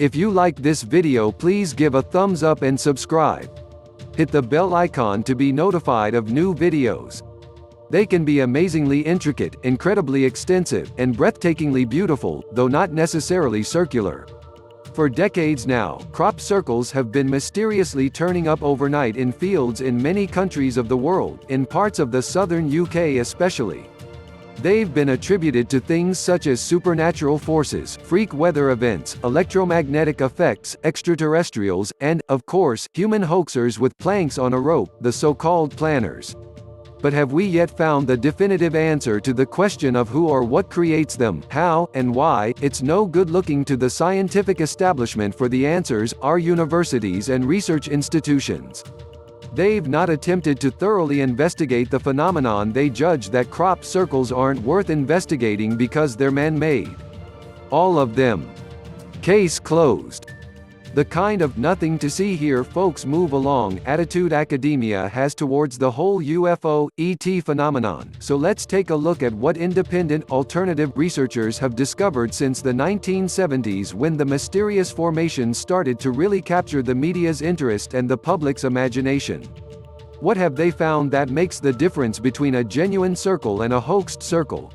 If you like this video, please give a thumbs up and subscribe. Hit the bell icon to be notified of new videos. They can be amazingly intricate, incredibly extensive, and breathtakingly beautiful, though not necessarily circular. For decades now, crop circles have been mysteriously turning up overnight in fields in many countries of the world, in parts of the southern UK especially. They've been attributed to things such as supernatural forces, freak weather events, electromagnetic effects, extraterrestrials, and, of course, human hoaxers with planks on a rope, the so-called planners. But have we yet found the definitive answer to the question of who or what creates them, how, and why? It's no good looking to the scientific establishment for the answers, our universities and research institutions. They've not attempted to thoroughly investigate the phenomenon. They judge that crop circles aren't worth investigating because they're man-made. All of them. Case closed. The kind of "nothing to see here folks, move along" attitude academia has towards the whole UFO, ET phenomenon, so let's take a look at what independent, alternative researchers have discovered since the 1970s, when the mysterious formation started to really capture the media's interest and the public's imagination. What have they found that makes the difference between a genuine circle and a hoaxed circle?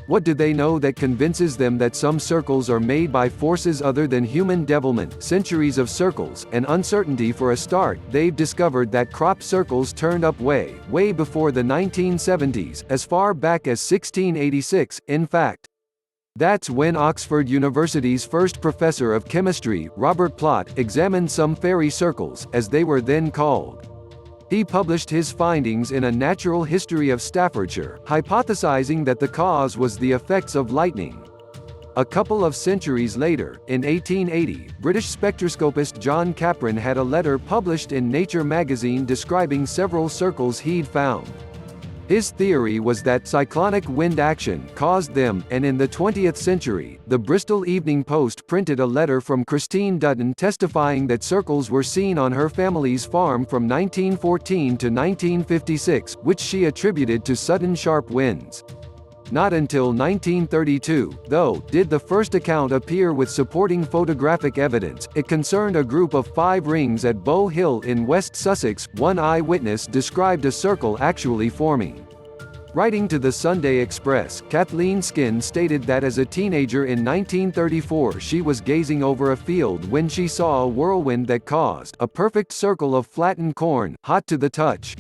What do they know that convinces them that some circles are made by forces other than human devilment? Centuries of circles, and uncertainty for a start. They've discovered that crop circles turned up way before the 1970s, as far back as 1686, in fact. That's when Oxford University's first professor of chemistry, Robert Plot, examined some fairy circles, as they were then called. He published his findings in A Natural History of Staffordshire, hypothesizing that the cause was the effects of lightning. A couple of centuries later, in 1880, British spectroscopist John Capron had a letter published in Nature magazine describing several circles he'd found. His theory was that cyclonic wind action caused them, and in the 20th century, the Bristol Evening Post printed a letter from Christine Dutton testifying that circles were seen on her family's farm from 1914 to 1956, which she attributed to sudden sharp winds. Not until 1932, though, did the first account appear with supporting photographic evidence. It concerned a group of 5 rings at Bow Hill in West Sussex. One eyewitness described a circle actually forming. Writing to the Sunday Express, Kathleen Skin stated that as a teenager in 1934 she was gazing over a field when she saw a whirlwind that caused a perfect circle of flattened corn, hot to the touch.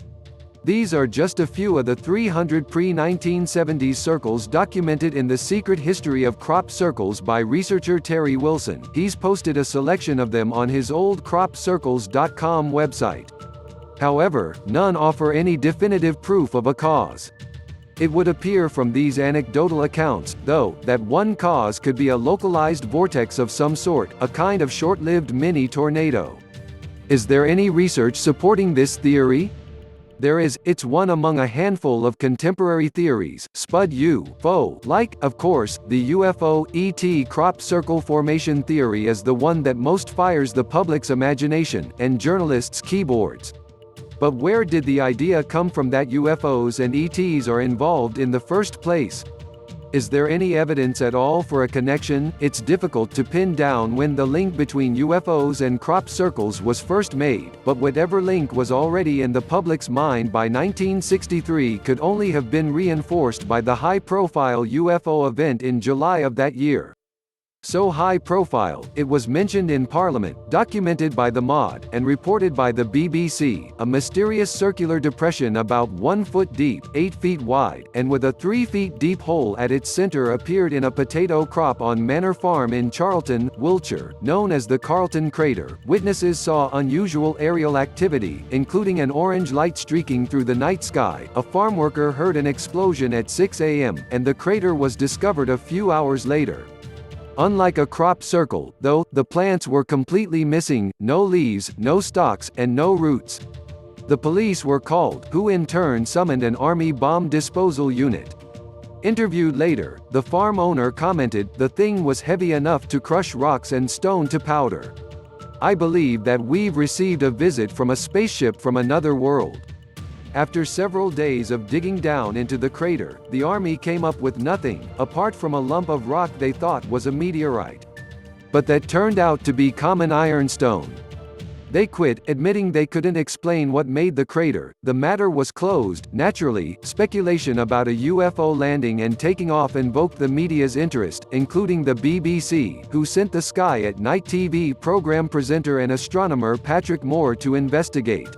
These are just a few of the 300 pre-1970s circles documented in The Secret History of Crop Circles by researcher Terry Wilson. He's posted a selection of them on his oldcropcircles.com website. However, none offer any definitive proof of a cause. It would appear from these anecdotal accounts, though, that one cause could be a localized vortex of some sort, a kind of short-lived mini-tornado. Is there any research supporting this theory? There is. It's one among a handful of contemporary theories. Spud UFO, like, of course, the UFO, ET crop circle formation theory is the one that most fires the public's imagination, and journalists' keyboards. But where did the idea come from that UFOs and ETs are involved in the first place? Is there any evidence at all for a connection? It's difficult to pin down when the link between UFOs and crop circles was first made, but whatever link was already in the public's mind by 1963 could only have been reinforced by the high-profile UFO event in July of that year. So high-profile, it was mentioned in Parliament, documented by the Mod, and reported by the BBC. A mysterious circular depression about 1 foot deep, 8 feet wide, and with a 3 feet deep hole at its center appeared in a potato crop on Manor Farm in Charlton, Wiltshire, known as the Carlton Crater. Witnesses saw unusual aerial activity, including an orange light streaking through the night sky. A farm worker heard an explosion at 6 a.m., and the crater was discovered a few hours later. Unlike a crop circle, though, the plants were completely missing, no leaves, no stalks, and no roots. The police were called, who in turn summoned an army bomb disposal unit. Interviewed later, the farm owner commented, "The thing was heavy enough to crush rocks and stone to powder. I believe that we've received a visit from a spaceship from another world." After several days of digging down into the crater, the army came up with nothing, apart from a lump of rock they thought was a meteorite. but that turned out to be common ironstone. They quit, admitting they couldn't explain what made the crater. The matter was closed. Naturally, speculation about a UFO landing and taking off invoked the media's interest, including the BBC, who sent the Sky at Night TV program presenter and astronomer Patrick Moore to investigate.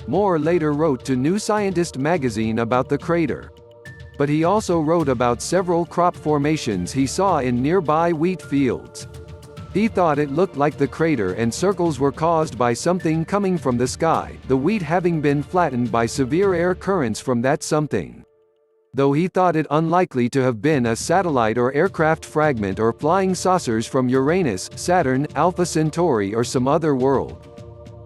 Moore later wrote to New Scientist magazine about the crater. But he also wrote about several crop formations he saw in nearby wheat fields. He thought it looked like the crater and circles were caused by something coming from the sky, the wheat having been flattened by severe air currents from that something. Though he thought it unlikely to have been a satellite or aircraft fragment or flying saucers from Uranus, Saturn, Alpha Centauri or some other world.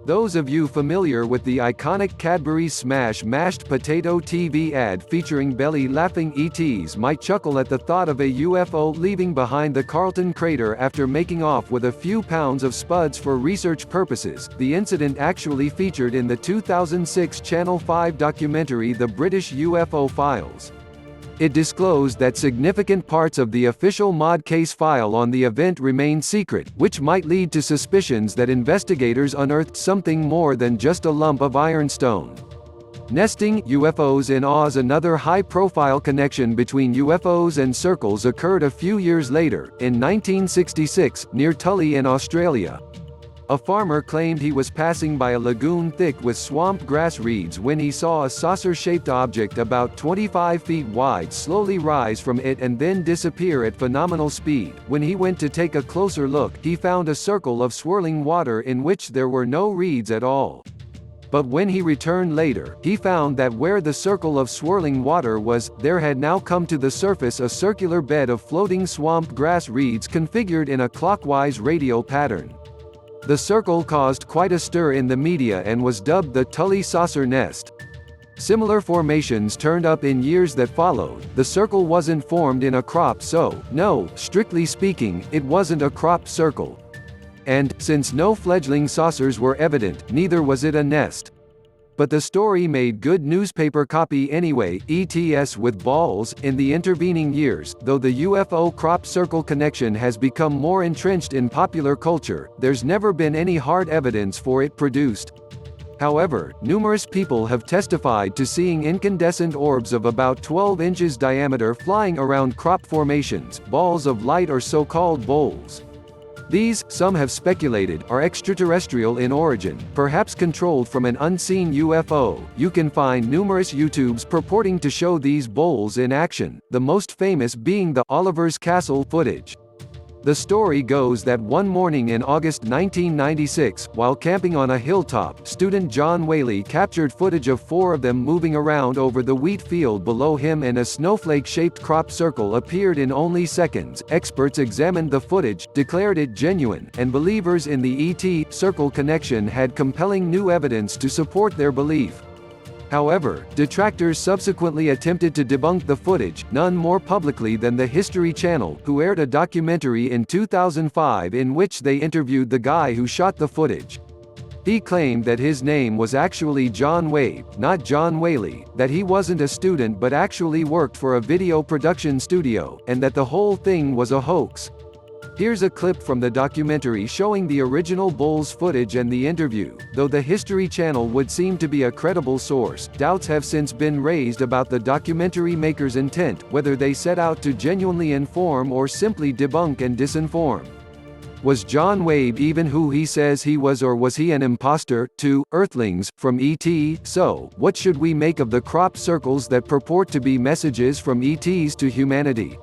Those of you familiar with the iconic Cadbury Smash mashed potato TV ad featuring belly-laughing ETs might chuckle at the thought of a UFO leaving behind the Carlton crater after making off with a few pounds of spuds for research purposes. The incident actually featured in the 2006 Channel 5 documentary The British UFO Files. It disclosed that significant parts of the official MOD case file on the event remain secret, which might lead to suspicions that investigators unearthed something more than just a lump of ironstone. Nesting UFOs in Oz. Another high-profile connection between UFOs and circles occurred a few years later, in 1966, near Tully in Australia. A farmer claimed he was passing by a lagoon thick with swamp grass reeds when he saw a saucer-shaped object about 25 feet wide slowly rise from it and then disappear at phenomenal speed. When he went to take a closer look, he found a circle of swirling water in which there were no reeds at all. But when he returned later, he found that where the circle of swirling water was, there had now come to the surface a circular bed of floating swamp grass reeds configured in a clockwise radial pattern. The circle caused quite a stir in the media and was dubbed the Tully Saucer Nest. Similar formations turned up in years that followed. The circle wasn't formed in a crop, so, no, strictly speaking, it wasn't a crop circle. And, since no fledgling saucers were evident, neither was it a nest. But the story made good newspaper copy anyway, ETS with balls. In the intervening years, though the UFO crop circle connection has become more entrenched in popular culture, there's never been any hard evidence for it produced. However, numerous people have testified to seeing incandescent orbs of about 12 inches diameter flying around crop formations, balls of light or so-called bowls. These, some have speculated, are extraterrestrial in origin, perhaps controlled from an unseen UFO. You can find numerous YouTubes purporting to show these bowls in action, the most famous being the Oliver's Castle footage. The story goes that one morning in August 1996, while camping on a hilltop, student John Whaley captured footage of 4 of them moving around over the wheat field below him, and a snowflake-shaped crop circle appeared in only seconds. Experts examined the footage, declared it genuine, and believers in the ET circle connection had compelling new evidence to support their belief. However, detractors subsequently attempted to debunk the footage, none more publicly than the History Channel, who aired a documentary in 2005 in which they interviewed the guy who shot the footage. He claimed that his name was actually John Wabe, not John Whaley, that he wasn't a student but actually worked for a video production studio, and that the whole thing was a hoax. Here's a clip from the documentary showing the original Bulls footage and the interview. Though the History Channel would seem to be a credible source, doubts have since been raised about the documentary maker's intent, whether they set out to genuinely inform or simply debunk and disinform. Was John Wabe even who he says he was, or was he an imposter? 2. Earthlings, from ET. So, what should we make of the crop circles that purport to be messages from ETs to humanity?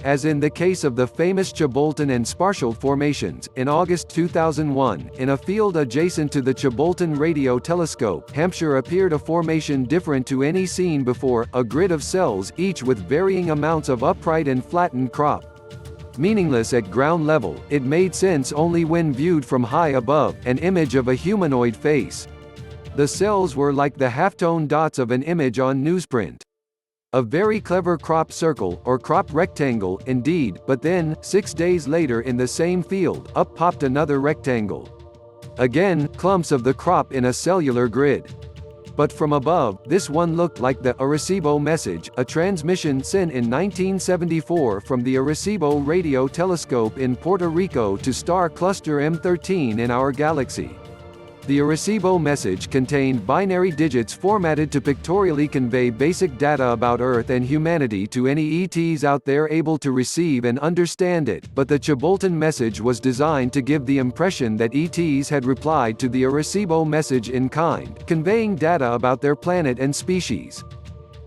As in the case of the famous Chabolton and Sparsholt formations, in August 2001, in a field adjacent to the Chabolton Radio Telescope, Hampshire, appeared a formation different to any seen before, a grid of cells, each with varying amounts of upright and flattened crop. Meaningless at ground level, it made sense only when viewed from high above, an image of a humanoid face. The cells were like the halftone dots of an image on newsprint. A very clever crop circle, or crop rectangle, indeed, but then, 6 days later in the same field, up popped another rectangle. Again, clumps of the crop in a cellular grid. But from above, this one looked like the Arecibo message, a transmission sent in 1974 from the Arecibo radio telescope in Puerto Rico to star cluster M13 in our galaxy. The Arecibo message contained binary digits formatted to pictorially convey basic data about Earth and humanity to any ETs out there able to receive and understand it, but the Chibbolton message was designed to give the impression that ETs had replied to the Arecibo message in kind, conveying data about their planet and species.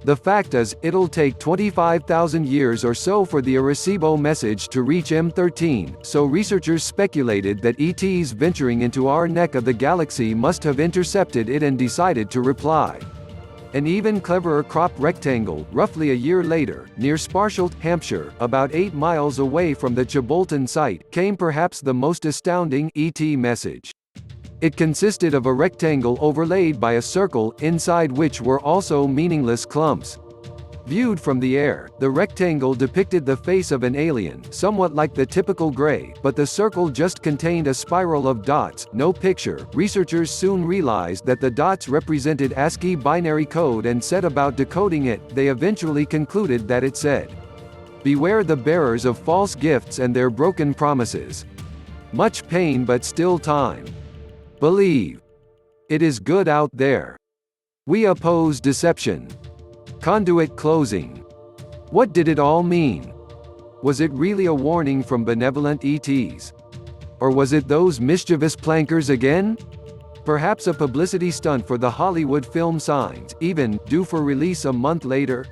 The fact is, it'll take 25,000 years or so for the Arecibo message to reach M13, so researchers speculated that ETs venturing into our neck of the galaxy must have intercepted it and decided to reply. An even cleverer crop rectangle, roughly a year later, near Sparsholt, Hampshire, about 8 miles away from the Chibbolton site, came perhaps the most astounding ET message. It consisted of a rectangle overlaid by a circle, inside which were also meaningless clumps. Viewed from the air, the rectangle depicted the face of an alien, somewhat like the typical gray, but the circle just contained a spiral of dots, no picture. Researchers soon realized that the dots represented ASCII binary code and set about decoding it. They eventually concluded that it said, "Beware the bearers of false gifts and their broken promises. Much pain but still time. Believe. It is good out there. We oppose deception." Conduit closing. What did it all mean? Was it really a warning from benevolent ETs? Or was it those mischievous plankers again? Perhaps a publicity stunt for the Hollywood film Signs, even, due for release a month later?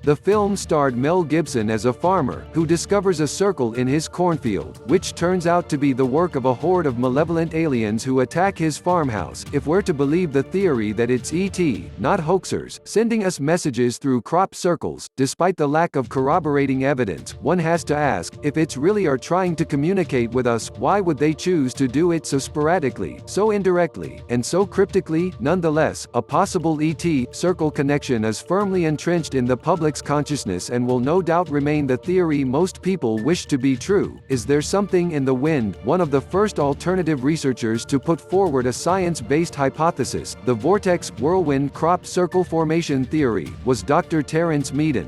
The film starred Mel Gibson as a farmer, who discovers a circle in his cornfield, which turns out to be the work of a horde of malevolent aliens who attack his farmhouse, if we're to believe the theory that it's ET, not hoaxers, sending us messages through crop circles. Despite the lack of corroborating evidence, one has to ask, if it's really are trying to communicate with us, why would they choose to do it so sporadically, so indirectly, and so cryptically? Nonetheless, a possible ET circle connection is firmly entrenched in the public consciousness and will no doubt remain the theory most people wish to be true. Is there something in the wind? One of the first alternative researchers to put forward a science-based hypothesis, the vortex whirlwind crop circle formation theory, was Dr. Terence Meaden.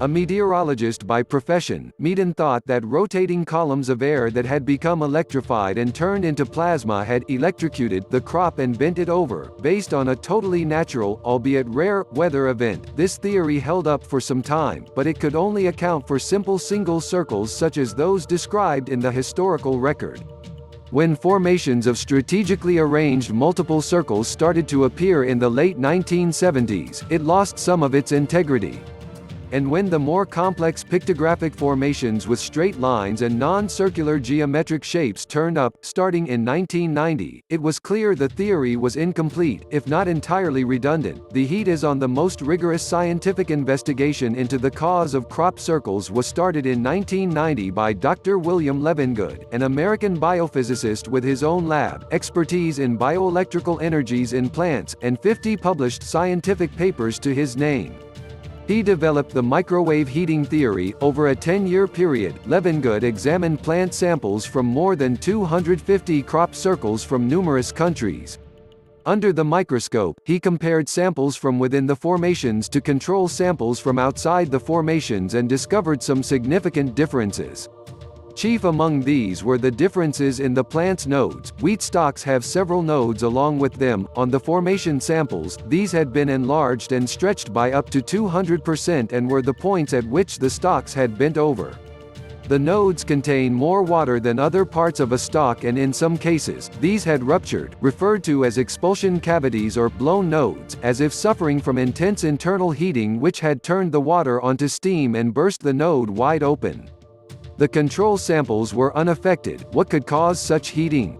A meteorologist by profession, Meaden thought that rotating columns of air that had become electrified and turned into plasma had electrocuted the crop and bent it over, based on a totally natural, albeit rare, weather event. This theory held up for some time, but it could only account for simple single circles such as those described in the historical record. When formations of strategically arranged multiple circles started to appear in the late 1970s, it lost some of its integrity. And when the more complex pictographic formations with straight lines and non-circular geometric shapes turned up, starting in 1990, it was clear the theory was incomplete, if not entirely redundant. The heat is on. The most rigorous scientific investigation into the cause of crop circles was started in 1990 by Dr. William Levengood, an American biophysicist with his own lab, expertise in bioelectrical energies in plants, and 50 published scientific papers to his name. He developed the microwave heating theory. Over a 10-year period, Levengood examined plant samples from more than 250 crop circles from numerous countries. Under the microscope, he compared samples from within the formations to control samples from outside the formations and discovered some significant differences. Chief among these were the differences in the plant's nodes. Wheat stalks have several nodes along with them. On the formation samples, these had been enlarged and stretched by up to 200% and were the points at which the stalks had bent over. The nodes contain more water than other parts of a stalk, and in some cases, these had ruptured, referred to as expulsion cavities or blown nodes, as if suffering from intense internal heating which had turned the water onto steam and burst the node wide open. The control samples were unaffected. What could cause such heating?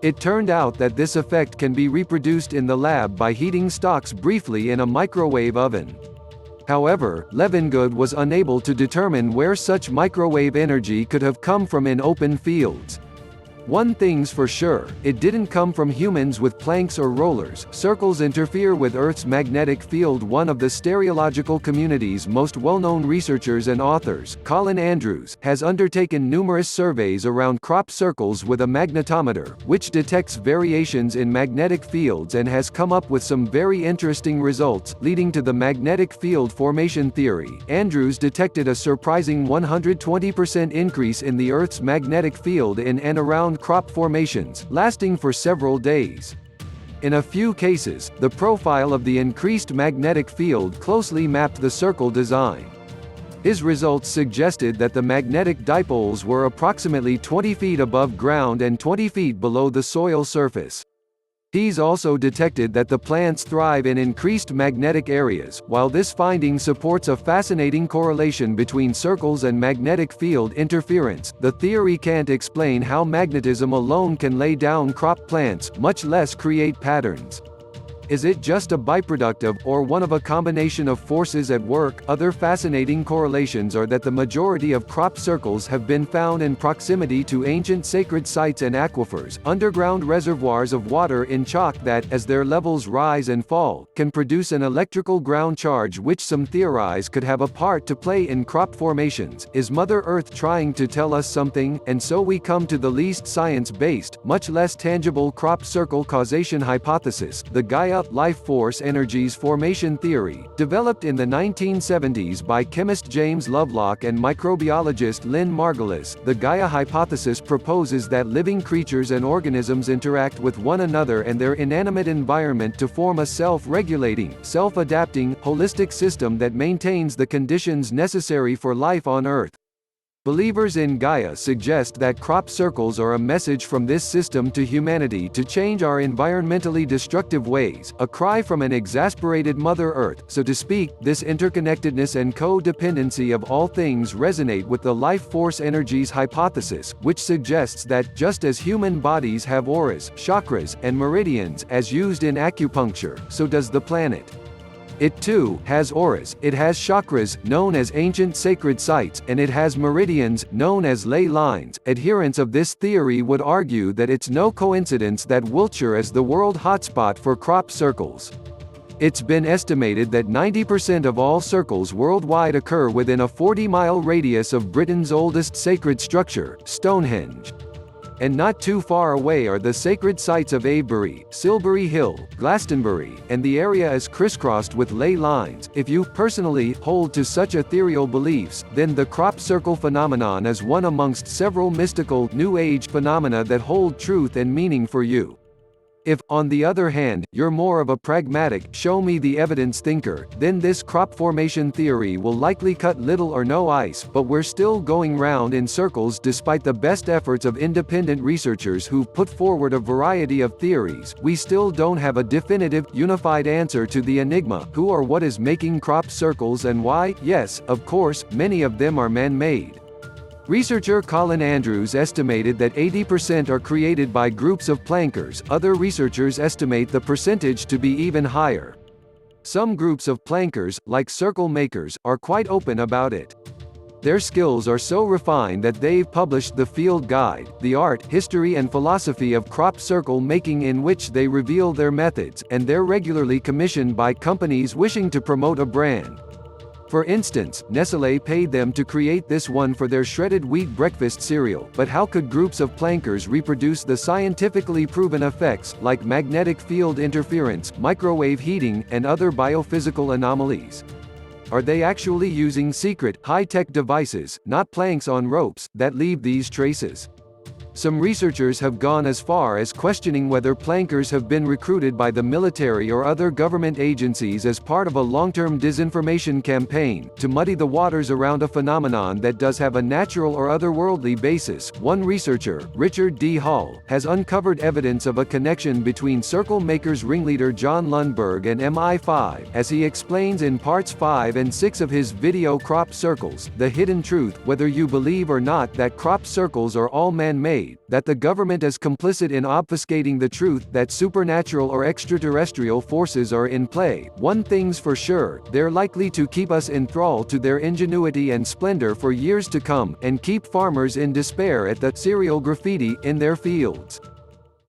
It turned out that this effect can be reproduced in the lab by heating stalks briefly in a microwave oven. However, Levengood was unable to determine where such microwave energy could have come from in open fields. One thing's for sure, it didn't come from humans with planks or rollers. Circles interfere with Earth's magnetic field. One of the stereological community's most well-known researchers and authors, Colin Andrews, has undertaken numerous surveys around crop circles with a magnetometer, which detects variations in magnetic fields and has come up with some very interesting results, leading to the magnetic field formation theory. Andrews detected a surprising 120% increase in the Earth's magnetic field in and around crop formations, lasting for several days. In a few cases, the profile of the increased magnetic field closely mapped the circle design. His results suggested that the magnetic dipoles were approximately 20 feet above ground and 20 feet below the soil surface. He's also detected that the plants thrive in increased magnetic areas. While this finding supports a fascinating correlation between circles and magnetic field interference, the theory can't explain how magnetism alone can lay down crop plants, much less create patterns. Is it just a byproduct of, or one of a combination of forces at work? Other fascinating correlations are that the majority of crop circles have been found in proximity to ancient sacred sites and aquifers, underground reservoirs of water in chalk that, as their levels rise and fall, can produce an electrical ground charge which some theorize could have a part to play in crop formations. Is Mother Earth trying to tell us something? And so we come to the least science-based, much less tangible crop circle causation hypothesis, the Gaia life force energies formation theory, developed in the 1970s by chemist James Lovelock and microbiologist Lynn Margulis. The Gaia hypothesis proposes that living creatures and organisms interact with one another and their inanimate environment to form a self-regulating, self-adapting, holistic system that maintains the conditions necessary for life on Earth. Believers in Gaia suggest that crop circles are a message from this system to humanity to change our environmentally destructive ways, a cry from an exasperated Mother Earth, so to speak. This interconnectedness and co-dependency of all things resonate with the life force energies hypothesis, which suggests that, just as human bodies have auras, chakras, and meridians, as used in acupuncture, so does the planet. It too has auras, it has chakras, known as ancient sacred sites, and it has meridians, known as ley lines. Adherents of this theory would argue that it's no coincidence that Wiltshire is the world hotspot for crop circles. It's been estimated that 90% of all circles worldwide occur within a 40-mile radius of Britain's oldest sacred structure, Stonehenge. And not too far away are the sacred sites of Avebury, Silbury Hill, Glastonbury, and the area is crisscrossed with ley lines. If you, personally, hold to such ethereal beliefs, then the crop circle phenomenon is one amongst several mystical, New Age phenomena that hold truth and meaning for you. If, on the other hand, you're more of a pragmatic, show-me-the-evidence thinker, then this crop formation theory will likely cut little or no ice. But we're still going round in circles despite the best efforts of independent researchers who've put forward a variety of theories. We still don't have a definitive, unified answer to the enigma: who or what is making crop circles and why? Yes, of course, many of them are man-made. Researcher Colin Andrews estimated that 80% are created by groups of plankers. Other researchers estimate the percentage to be even higher. Some groups of plankers, like circle makers, are quite open about it. Their skills are so refined that they've published the Field Guide, The Art, History and Philosophy of Crop Circle Making, in which they reveal their methods, and they're regularly commissioned by companies wishing to promote a brand. For instance, Nestlé paid them to create this one for their shredded wheat breakfast cereal. But how could groups of plankers reproduce the scientifically proven effects, like magnetic field interference, microwave heating, and other biophysical anomalies? Are they actually using secret, high-tech devices, not planks on ropes, that leave these traces? Some researchers have gone as far as questioning whether plankers have been recruited by the military or other government agencies as part of a long-term disinformation campaign, to muddy the waters around a phenomenon that does have a natural or otherworldly basis. One researcher, Richard D. Hall, has uncovered evidence of a connection between circle makers ringleader John Lundberg and MI5, as he explains in parts 5 and 6 of his video Crop Circles, The Hidden Truth. Whether you believe or not that crop circles are all man-made, made, that the government is complicit in obfuscating the truth that supernatural or extraterrestrial forces are in play, one thing's for sure, they're likely to keep us enthralled to their ingenuity and splendor for years to come, and keep farmers in despair at the serial graffiti in their fields.